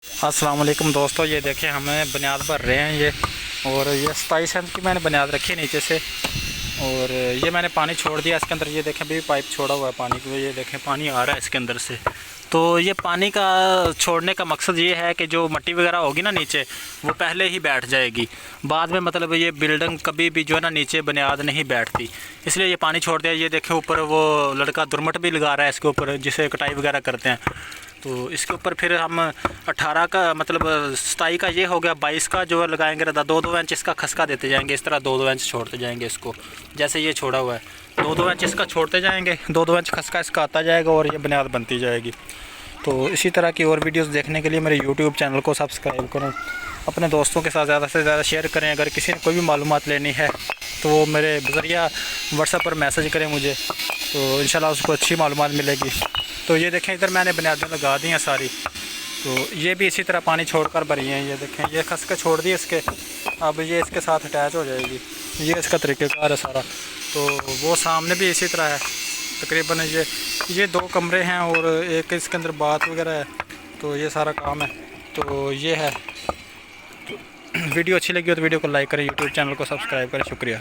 अस्सलाम वालेकुम दोस्तों, ये देखें हमें बुनियाद भर रहे हैं ये। और ये 27 इंच की मैंने बुनियाद रखी नीचे से। और ये मैंने पानी छोड़ दिया इसके अंदर। ये देखें अभी पाइप छोड़ा हुआ है पानी को, ये देखें पानी आ रहा है इसके अंदर से। तो ये पानी का छोड़ने का मकसद ये है कि जो मिट्टी वगैरह होगी ना नीचे, वो पहले ही बैठ जाएगी। बाद में मतलब ये बिल्डिंग कभी भी जो है ना नीचे बुनियाद नहीं बैठती, इसलिए ये पानी छोड़ दिया। ये देखें ऊपर वो लड़का दुरमट भी लगा रहा है इसके ऊपर, जिसे कटाई वगैरह करते हैं। तो इसके ऊपर फिर हम 18 का मतलब 27 का ये हो गया, 22 का जो लगाएंगे रहता 2-2 इंच इसका खसका देते जाएंगे। इस तरह 2-2 इंच छोड़ते जाएंगे इसको, जैसे ये छोड़ा हुआ है 2-2 इंच इसका छोड़ते जाएंगे, 2-2 इंच खसका इसका आता जाएगा और ये बुनियाद बनती जाएगी। तो इसी तरह की और वीडियोस देखने के लिए मेरे यूट्यूब चैनल को सब्सक्राइब करें, अपने दोस्तों के साथ ज़्यादा से ज़्यादा शेयर करें। अगर किसी ने कोई भी मालूमात लेनी है तो वो मेरे ज़रिया व्हाट्सएप पर मैसेज करें मुझे, तो इंशाल्लाह उसको अच्छी मालूमात मिलेगी। तो ये देखें इधर मैंने बुनियादें लगा दी हैं सारी। तो ये भी इसी तरह पानी छोड़कर भरी हैं। ये देखें ये खसके छोड़ दिए इसके, अब ये इसके साथ अटैच हो जाएगी। ये इसका तरीक़ेकार है सारा। तो वो सामने भी इसी तरह है तकरीबन। ये 2 कमरे हैं और एक इसके अंदर बाथ वगैरह है। तो ये सारा काम है। तो ये है। तो वीडियो अच्छी लगी हो तो वीडियो को लाइक करें, यूट्यूब चैनल को सब्सक्राइब करें। शुक्रिया।